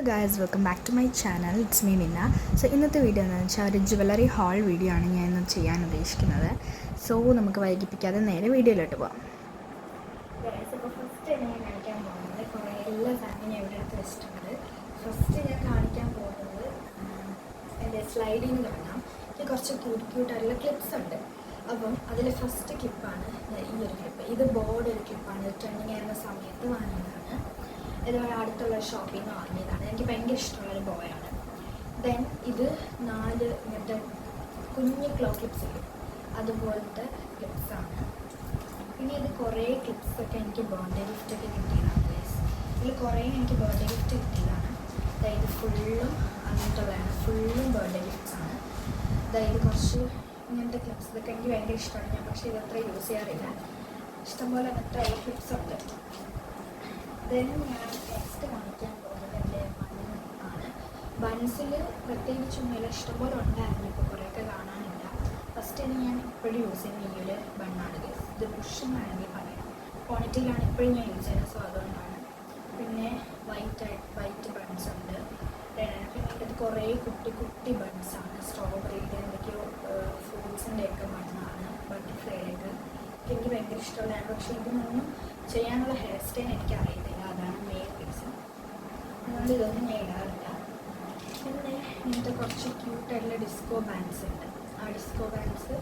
Guys, welcome back to my channel. It's me Minna. So ഇന്നത്തെ video എന്താണെന്ന് വെച്ചാൽ ഒരു ജ്വല്ലറി ഹാൾ വീഡിയോ ആണ് ഞാൻ ഇന്ന് ചെയ്യാൻ ഉദ്ദേശിക്കുന്നത്. സോ നമുക്ക് വൈകിപ്പിക്കാതെ നേരെ വീഡിയോയിലോട്ട് പോകാം. ഇപ്പോൾ ഫസ്റ്റ് ഞാൻ കാണിക്കാൻ പോകുന്നത് കുറേ എല്ലാ സാധനവും ഞാൻ ഇവിടെ എടുത്ത് വെച്ചിട്ടുണ്ട്. ഫസ്റ്റ് ഞാൻ കാണിക്കാൻ പോകുന്നത് എൻ്റെ സ്ലൈഡിങ് തുടങ്ങാം. ഇത് കുറച്ച് ക്യൂട്ടായിട്ടുള്ള ക്ലിപ്സ് ഉണ്ട്. അപ്പം അതിൽ ഫസ്റ്റ് ക്ലിപ്പാണ് ഈ ഒരു ക്ലിപ്പ്. ഇത് ബോർഡ് ഒരു ക്ലിപ്പാണ്. ട്രെൻഡിങ് ആയിരുന്ന സമയത്ത് വാങ്ങിയതാണ്. ഇതുപോലെ അടുത്തുള്ള ഷോപ്പിൽ നിന്ന് വാങ്ങിയതാണ്. എനിക്ക് ഭയങ്കര ഇഷ്ടമുള്ളൊരു ബോയാണ്. ദെൻ ഇത് 4 ഇങ്ങനത്തെ കുഞ്ഞ് ക്ലോ ക്ലിപ്സ് ഇല്ലേ, അതുപോലത്തെ ക്ലിപ്സാണ്. പിന്നെ ഇത് കുറേ ക്ലിപ്സൊക്കെ എനിക്ക് ബർത്ത്ഡേ ഗിഫ്റ്റൊക്കെ കിട്ടിയതാണ്. ഇതിൽ കുറേ എനിക്ക് ബർത്ത്ഡേ ഗിഫ്റ്റ് കിട്ടിയതാണ്. അതായത് ഫുള്ളും അങ്ങനത്തുള്ളതാണ്. ഫുള്ളും ബർത്ത്ഡേ ഗിഫ്റ്റ്സാണ്. അതായത് കുറച്ച് ഇങ്ങനത്തെ ക്ലിപ്സ് ഇതൊക്കെ എനിക്ക് ഭയങ്കര ഇഷ്ടമാണ്. ഞാൻ പക്ഷേ ഇതത്ര യൂസ് ചെയ്യാറില്ല. ഇഷ്ടംപോലെ അങ്ങനത്തെ ഉള്ള ക്ലിപ്സ് ഉണ്ട്. ദെൻ ഞാൻ നെക്സ്റ്റ് കാണിക്കാൻ പോകുന്നത് എൻ്റെ ബണ്ണാണ്. ബൺസിൽ പ്രത്യേകിച്ചൊന്നുമില്ല, ഇഷ്ടംപോലെ ഉണ്ടായിരുന്നു. ഇപ്പോൾ കുറേയൊക്കെ കാണാനില്ല. ഫസ്റ്റ് തന്നെ ഞാൻ ഇപ്പോഴും യൂസ് ചെയ്യുന്ന ഈ ഒരു ബണ്ണാണ്. ഇത് ബുഷ് എന്നാണെങ്കിൽ പറയാം. ക്വാണ്ടിറ്റിയിലാണ് ഇപ്പോഴും ഞാൻ യൂസ് ചെയ്യുന്നത്. സോ അതുകൊണ്ടാണ്. പിന്നെ വൈറ്റ് ബൺസ് ഉണ്ട്. പിന്നെ ഇത് കുറേ കുട്ടി കുട്ടി ബൺസാണ്. സ്ട്രോബെറിയുടെ എന്തൊക്കെയോ ഫ്രൂട്ട്സിൻ്റെയൊക്കെ ബണ്ണാണ്. ബട്ടർഫ്ലൈയൊക്കെ എനിക്ക് ഭയങ്കര ഇഷ്ടമുള്ളതാണ്. പക്ഷേ ഇതിനൊന്നും ചെയ്യാനുള്ള ഹെയർ സ്റ്റൈൽ എനിക്ക് അറിയത്തില്ല. അതാണ് മെയിൻ റീസൺ. അതുകൊണ്ട് ഇതൊന്നും ഞാൻ ഇടാറില്ല. പിന്നെ ഇങ്ങനത്തെ കുറച്ച് ക്യൂട്ടായിട്ടുള്ള ഡിസ്കോ ബാൻഡ്സ് ഉണ്ട്. ആ ഡിസ്കോ ബാൻഡ്സ്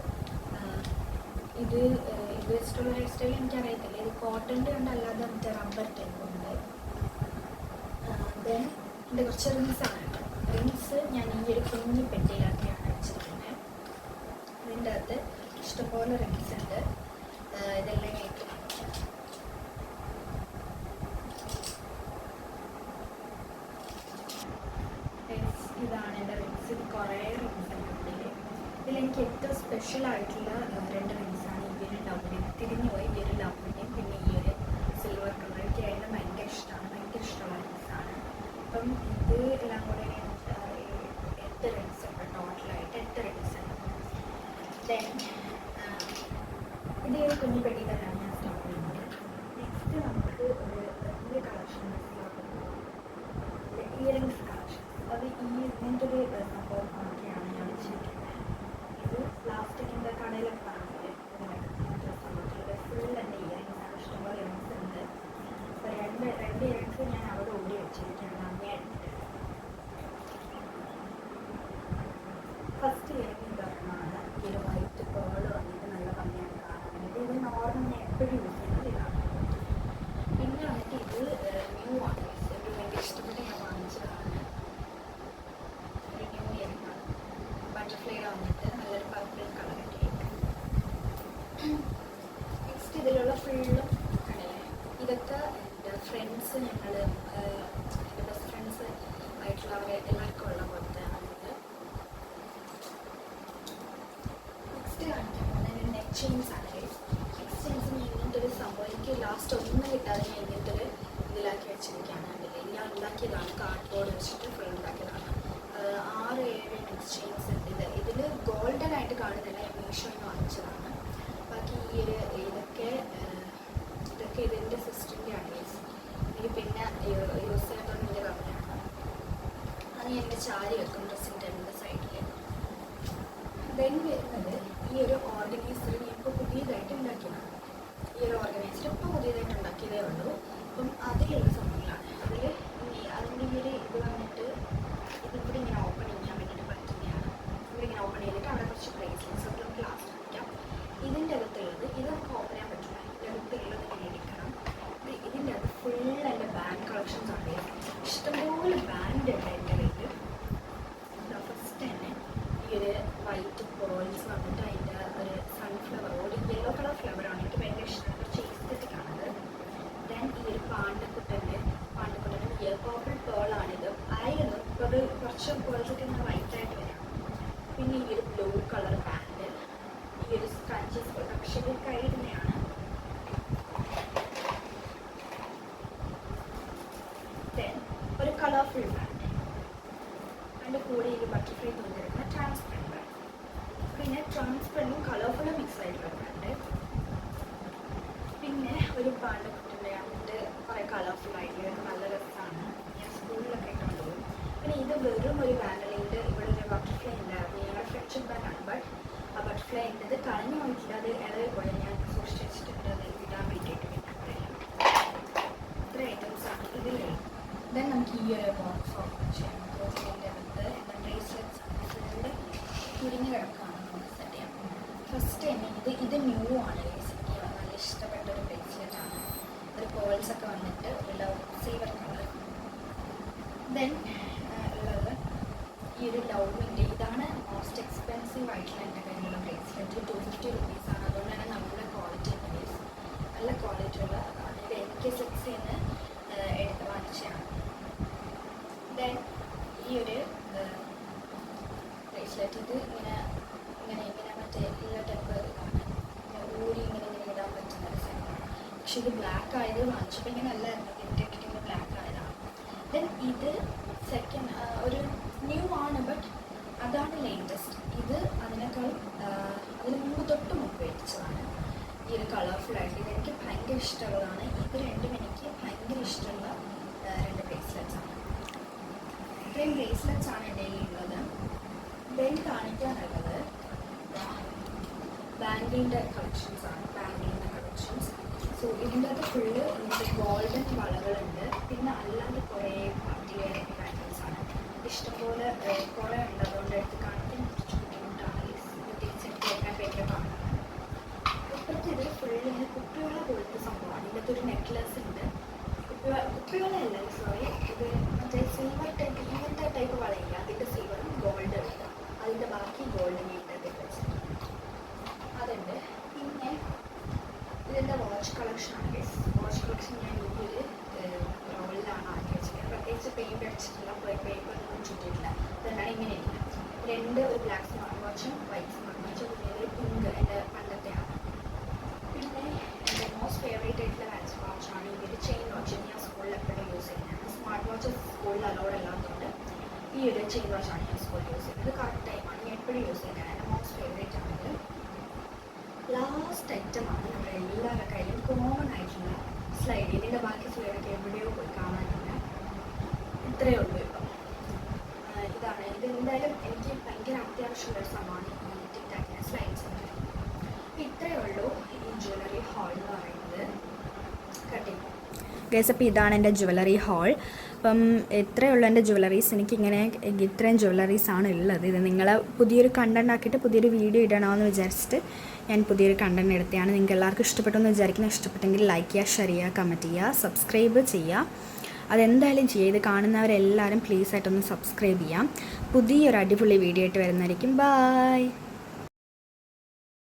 ഇത് വെച്ചിട്ടുള്ള ഹെയർ സ്റ്റൈൽ എനിക്കറിയത്തില്ല. ഇത് കോട്ടൻ്റെ ഉണ്ട്, അല്ലാതെ മറ്റേ റബ്ബർ ടൈപ്പ് ഉണ്ട്. ദെൻ ഇതിൻ്റെ കുറച്ച് റിങ്സാണ്. റിങ്സ് ഞാൻ ഈ ഒരു കുഞ്ഞി പെട്ടിയിലൊക്കെയാണ് വെച്ചിരിക്കുന്നത്. ഇതിൻ്റെ അകത്ത് ഇഷ്ടംപോലെ റിങ്സ് ഉണ്ട്. ഇതെല്ലാം കേൾക്കും. ഇതാണ് എൻ്റെ റിങ്സ്. ഇത് കുറേ റിങ്സ് ഉണ്ട്. ഇതിലെനിക്ക് ഏറ്റവും സ്പെഷ്യലായിട്ടുള്ള 2 റിങ്സാണ്. ഈ ഒരു ലവ്ലി തിരിഞ്ഞു പോയി, ഈ ഒരു ലവ്ലിയും പിന്നെ ഈ ഒരു സിൽവർ കളർ. എനിക്ക് രണ്ടും ഭയങ്കര ഇഷ്ടമാണ്. ഭയങ്കര ഇഷ്ടമുള്ള റിങ്സാണ്. അപ്പം ഇത് എല്ലാം കൂടെ 8 റിങ്സ് ഉണ്ട്. ടോട്ടലായിട്ട് 8 റിങ്സ് ഉണ്ട്. ദെൻ ഇത് ഈ കുഞ്ഞു പെട്ടി തന്നെയാണ് ഞാൻ സ്റ്റാർട്ട് ചെയ്യുന്നത്. നെക്സ്റ്റ് നമുക്ക് ഒരു കളക്ഷൻ ഇയറിങ്സ് കളക്ഷൻ. അത് ഇങ്ങനത്തെ ഒരു സംഭവം ഒക്കെയാണ് ഞാൻ വെച്ചിരിക്കുന്നത്. ഇത് പ്ലാസ്റ്റിക്കിൻ്റെ കടയിലൊക്കെ കാണുന്നത് സംഭവത്തിലൂടെ ഫുൾ എൻ്റെ ഇയറിങ്സാണ്. ഇഷ്ടംപോലെ ഇയറിങ്സ് ഉണ്ട്. അപ്പോൾ രണ്ട് ഇയറിങ്സ് ഞാൻ അവിടെ ഓടി വെച്ചിരിക്കുകയാണ് അങ്ങനെയായിട്ട്. ഫസ്റ്റ് ഇയറിങ് ഇതാണ്. ഈ ഒരു വൈറ്റ് പേൾ വന്നിട്ട് നല്ല ഭംഗിയാണ് കാണാൻ വേണ്ടിയിട്ട്. ഇത് നോർമൽ ഞാൻ എപ്പോഴും യൂസ് ചെയ്യുന്നത് ഇതാണ്. പിന്നെ വന്നിട്ട് ഇത് ന്യൂ ആണ്. എനിക്ക് ഭയങ്കര ഇഷ്ടപ്പെട്ട് ഞാൻ വാങ്ങിച്ചതാണ്. ഒരു ന്യൂ ഇയറിങ്ങാണ്. ബട്ടർഫ്ലൈയുടെ വന്നിട്ട് നല്ലൊരു പർപ്പിൾ കളർ കേക്ക്. നെക്സ്റ്റ് ഇതിലുള്ള ഫുള്ളും കടലേ. ഇതൊക്കെ എൻ്റെ ഫ്രണ്ട്സ്, ഞങ്ങൾ എൻ്റെ ബെസ്റ്റ് ഫ്രണ്ട്സ് ആയിട്ടുള്ളവരെ എല്ലാവർക്കും ഉള്ള പോലത്തെ ആണ്. നെക്സ്റ്റ് കാണിക്കാൻ പോകുന്നത് നെക്ക് ചെയിൻസ് ആണ്. നെക്ക് ചെയിൻസിന് ഇങ്ങനത്തെ ഒരു സംഭവം എനിക്ക് ലാസ്റ്റ് ഒന്നും കിട്ടാതെ ഞാൻ ഇങ്ങനത്തെ ഒരു ഇതിലാക്കി വെച്ചിരിക്കുകയാണ്. അതിൽ ഞാൻ ഉണ്ടാക്കിയതാണ്. കാർഡ്ബോർഡ് വെച്ചിട്ട് ഫുൾ ഉണ്ടാക്കിയതാണ്. 6-7 നെക്ക് ചെയിൻസ് ഉണ്ട്. ഇതിൽ ഗോൾഡൻ ആയിട്ട് കാണുന്നില്ല. ഞാൻ മീഷോയിൽ നിന്ന് വാങ്ങിച്ചതാണ്. ബാക്കി ഈ ഒരു ഇതൊക്കെ ഇതിൻ്റെ സിസ്റ്ററിൻ്റെയാണ്. എനിക്ക് പിന്നെ യൂസ് ചെയ്യാത്തതുകൊണ്ട് വലിയ കമ്മിയാണ്. അത് ഞാൻ എൻ്റെ ചാരി വെക്കും ഡ്രസ്സിൻ്റെ ടേബിളിൻ്റെ സൈഡിൽ. ദെൻ വരുന്നത് ഈ ഒരു ഓർഗനൈസർ ഞാൻ ഇപ്പോൾ പുതിയതായിട്ട് ഉണ്ടാക്കിയതാണ്. ഈ ഒരു ഓർഗനൈസർ ഇപ്പോൾ പുതിയതായിട്ട് ഉണ്ടാക്കിയതേ ഉള്ളൂ. അപ്പം അതിലുള്ള സംഭവങ്ങളാണ്. അതിൻ്റെ ഈ ഒരു ഇത് വന്നിട്ട് ഇതിവിടെ ഇങ്ങനെ ഓപ്പൺ ചെയ്യാൻ വേണ്ടിയിട്ട് പറ്റുന്നതാണ്. ഇവിടെ ഇങ്ങനെ ഓപ്പൺ ചെയ്തിട്ട് അവിടെ കുറച്ച് ബ്രേസ്ലെറ്റ്സ് ഒക്കെ നമുക്ക് ലാസ്റ്റ് വയ്ക്കാം. ഇതിൻ്റെ അകത്തുള്ളത് ഇത് നമുക്ക് ഓപ്പൺ ചെയ്യാൻ പറ്റില്ല. ഇതിൻ്റെ അകത്തുള്ളത് ഇങ്ങനെ എടുക്കണം. ഇതിൻ്റെ അകത്ത് ഫുൾ എൻ്റെ ബാൻഡ് കളക്ഷൻസ് ആണ്. ഇഷ്ടംപോലെ ബാൻഡ് ഉണ്ട് എൻ്റെ കയ്യിൽ. ഫസ്റ്റ് തന്നെ ഈ ഒരു വൈറ്റ് പേൾസ് വന്നിട്ട് അതിൻ്റെ ഒരു സൺഫ്ലവർ, ഒരു യെല്ലോ കളർ ഫ്ലവറാണ്. എനിക്ക് ഭയങ്കര ഇഷ്ടമാണ്. കുറച്ച് എസ്തെറ്റിക്കാണത്. ദെൻ ഈ ഒരു പാണ്ടക്കുട്ടൻ്റെ ഇയർ പർപ്പിൾ പേളാണിത്. ആയിരുന്നു ഇപ്പോൾ അത് കുറച്ച് പേൾസൊക്കെ ഇങ്ങനെ വൈറ്റായിട്ട് വരാം. പിന്നെ ഈ ഒരു ബ്ലൂ കളർ ബാൻഡ്, ഈ ഒരു സ്ക്രഞ്ചസ് പോലെ പക്ഷേ ഇത് കൈടുന്നതാണ്. ദെൻ ഒരു കളർഫുൾ ബാൻഡ്, അതിൻ്റെ കൂടെ ഈ ബട്ടർഫ്ലൈ തോന്നിയിരിക്കുന്ന ട്രാൻസ്പെറൻറ്റ് ബാൻഡ്. പിന്നെ ട്രാൻസ്പെറൻറ്റും കളർഫുള്ളും മിക്സ് ആയിട്ടുള്ള ബാൻഡ്. പിന്നെ ഒരു പാണ്ടക്കുട്ടൻ്റെ അങ്ങനത്തെ കുറേ കളർഫുൾ ആയിട്ടുള്ള നല്ല രസമാണ്. ഞാൻ സ്കൂളിലൊക്കെ ഇട്ടുകൊണ്ട് വെറും ഒരു വാനലിൻ്റെ ഇവിടെ ഒരു ബട്ടർഫ്ലൈ ഉണ്ടായിരുന്നു. ഞങ്ങളുടെ ഫ്രണ്ട്ഷിപ്പ് ബാൻഡാണ്. ബട്ട് ആ ബട്ടർഫ്ലൈ ഉണ്ടത് കളഞ്ഞു പോയിട്ടില്ല. അത് ഇളകി പോയി. ഞാൻ സൂക്ഷിച്ച് വെച്ചിട്ടുണ്ട് അത് ഇടാൻ വേണ്ടിയിട്ട്. ഇത്ര ഐറ്റംസാണ് ഇതിലേ. ദെൻ നമുക്ക് ഈ ഒരു ബോക്സ് ഓപ്പൺ ചെയ്യാം. ഇതിൻ്റെ അകത്ത് ബ്രേസ്ലെറ്റ്സ് ഫുള്ള് ചുരുങ്ങി കിടക്കുകയാണ്. നമുക്ക് സെറ്റ് ചെയ്യാം. ഫസ്റ്റ് തന്നെ ഇത് ന്യൂ ആണ്. എനിക്ക് നല്ല ഇഷ്ടപ്പെട്ട ഒരു ബ്രേസ്ലെറ്റാണ്. ഒരു പേൾസ് ഒക്കെ വന്നിട്ട് ലവ് സിൽവർ കളർ. ദെൻ ഉള്ളത് ഈ ഒരു ലവിൻ്റെ ഇതാണ് മോസ്റ്റ് എക്സ്പെൻസീവ് ആയിട്ടുള്ള എൻ്റെ കയ്യിലുള്ള ബ്രേസ്ലെറ്റ്. 250 റുപ്പീസാണ്. അതുകൊണ്ട് തന്നെ നല്ല ക്വാളിറ്റി ഉണ്ട്. നല്ല ക്വാളിറ്റി ഉള്ള അതാണ്. ഇത് MK6 എടുത്ത് വാങ്ങിച്ചതാണ്. ദെൻ ഈ ഒരു ബ്രേസ്ലെറ്റ് ഇത് ഇങ്ങനെ മറ്റേ എല്ലാ ടൈപ്പ് ഇതാണ്. ഊരി ഇങ്ങനെ ഇടാൻ പറ്റുന്ന ഒരു സാധനമാണ്. പക്ഷെ ഇത് ബ്ലാക്ക് ആയത് വാങ്ങിച്ചപ്പോൾ ഇങ്ങനെ അല്ലായിരുന്നു. എൻ്റെ ഇട്ടിട്ട് ബ്ലാക്ക് ആയതാണ്. ദെൻ ഇത് സെക്കൻഡ് ഒരു ന്യൂ ആണ്. ബട്ട് അതാണ് ലേറ്റസ്റ്റ്. ഇത് അതിനേക്കാൾ അതിന് മുമ്പ് മേടിച്ചതാണ്. ഈ ഒരു കളർഫുള്ളായിട്ട് ഇതെനിക്ക് ഭയങ്കര ഇഷ്ടമുള്ളതാണ്. ഇത് രണ്ടും എനിക്ക് ഭയങ്കര ഇഷ്ടമുള്ള രണ്ട് ബ്രേസ്ലെറ്റ്സാണ്. ഇത്രയും ബ്രേസ്ലെറ്റ്സാണ് എൻ്റെ കയ്യിലുള്ളത്. ദെൻ കാണിക്കാനുള്ളത് ബാംഗിളിൻ്റെ കളക്ഷൻസാണ്. ബാംഗിളിൻ്റെ കളക്ഷൻസ്. സോ ഇതിൻ്റെ അത് ഫുള്ള് ഇങ്ങനത്തെ ഗോൾഡൻ വളകളുണ്ട്. പിന്നെ അല്ലാതെ കുറേ പാർട്ടി വെയർ ബാംഗിൾസാണ്. ഇഷ്ടംപോലെ കുറേ ഉണ്ട്. അതുകൊണ്ട് എടുത്ത് കാണിക്കാൻ കുറച്ച് ബുദ്ധിമുട്ടാണ്. തിരിച്ചെടുത്ത് വെക്കാൻ ഭയങ്കര പാടാണ്. ഇപ്പോഴത്തെ ഇതിൽ ഫുള്ള് ഇങ്ങനെ കുപ്പിയോള പോലത്തെ സംഭവമാണ്. ഇതിനകത്ത് ഒരു നെക്ലസ് ഉണ്ട്. കുപ്പിയോളയല്ല, സോറി, ഇത് മറ്റേ സിൽവർ ടൈപ്പ് ഇങ്ങനത്തെ ടൈപ്പ് വളയില്ല. അതിൻ്റെ സിൽവറും ഗോൾഡ് ഉണ്ട്. അതിൻ്റെ ബാക്കി ഗോൾഡിന് ഇട്ടൊക്കെ വെച്ചിട്ട് അതുണ്ട്. പിന്നെ ഇതിൻ്റെ വാച്ച് കളക്ഷനാണ്. വാച്ച് കളക്ഷൻ ഞാൻ ഈ ഒരു റോളിലാണ് ആക്കി വെച്ചിരിക്കുന്നത്. പ്രത്യേകിച്ച് പെയിൻ്റ് അടിച്ചിട്ടില്ല, പേപ്പറൊന്നും ചുറ്റിയിട്ടില്ല. അതുകൊണ്ടാണ് ഇങ്ങനെ ഇരിക്കുന്നത്. രണ്ട് ഒരു ബ്ലാക്ക് സ്മാർട്ട് വാച്ചും വൈറ്റ് സ്മാർട്ട് വാച്ചും, പിന്നെ ഒരു പിങ്ക് എൻ്റെ പണ്ടത്തെയാണ്. പിന്നെ എൻ്റെ മോസ്റ്റ് ഫേവറേറ്റ് ആയിട്ടുള്ള വാച്ചാണ് ഈ ഒരു ചെയിൻ വാച്ച്. ഞാൻ സ്കൂളിൽ എപ്പോഴും യൂസ് ചെയ്യുന്നതാണ്. സ്മാർട്ട് വാച്ച് സ്കൂളിൽ അലോഡ് അല്ലാത്തതുകൊണ്ട് ഈ ഒരു ചെയിൻ വാച്ചാണ് ഞാൻ സ്കൂളിൽ യൂസ് ചെയ്യുന്നത്. കറക്റ്റ് ടൈമാണ്. ഞാൻ എപ്പോഴും യൂസ് ചെയ്യുന്നതാണ്. എൻ്റെ മോസ്റ്റ് ഫേവറേറ്റ് ആണിത്. ലാസ്റ്റ് ഐറ്റമാണ് നമ്മുടെ എല്ലാവരുടെ കയ്യിലും കോമൺ ആയിട്ടുള്ള സ്ലൈഡ്. ഇതിൻ്റെ ബാക്കി സ്ലൈഡൊക്കെ എവിടെയോ പോയി കാണാനില്ല. ഇത്രയേ ഉള്ളൂ ഇപ്പം. ഇതാണ്. ഇത് എന്തായാലും എനിക്ക് ഭയങ്കര അത്യാവശ്യമുള്ളൊരു സംഭവമാണ് ഈ ടിക് ടാക്കിൻ്റെ സ്ലൈഡ്സ്. ഇത്രയേ ഉള്ളൂ ഈ ജ്വല്ലറി ഹാൾ എന്ന് പറയുന്നത്. Cutting guys. അപ്പോൾ ഇതാണ് എൻ്റെ ജ്വല്ലറി ഹാൾ. അപ്പം ഇത്രയുള്ള എൻ്റെ ജ്വല്ലറീസ്. എനിക്കിങ്ങനെ ഇത്രയും ജ്വല്ലറീസാണ് ഉള്ളത്. ഇത് നിങ്ങൾ പുതിയൊരു കണ്ടന്റ് ആക്കിയിട്ട് പുതിയൊരു വീഡിയോ ഇടണമെന്ന് വിചാരിച്ചിട്ട് ഞാൻ പുതിയൊരു കണ്ടന്റ് എടുത്തതാണ്. നിങ്ങൾക്ക് എല്ലാവർക്കും ഇഷ്ടപ്പെട്ടെന്ന് വിചാരിക്കുന്നത്. ഇഷ്ടപ്പെട്ടെങ്കിൽ ലൈക്ക് ചെയ്യുക, ഷെയർ ചെയ്യുക, കമൻറ്റ് ചെയ്യുക, സബ്സ്ക്രൈബ് ചെയ്യുക. അതെന്തായാലും ചെയ്യുക. ഇത് കാണുന്നവരെല്ലാവരും പ്ലീസ് ആയിട്ടൊന്ന് സബ്സ്ക്രൈബ് ചെയ്യാം. പുതിയൊരു അടിപൊളി വീഡിയോ ആയിട്ട് വരുന്നതായിരിക്കും. ബൈ.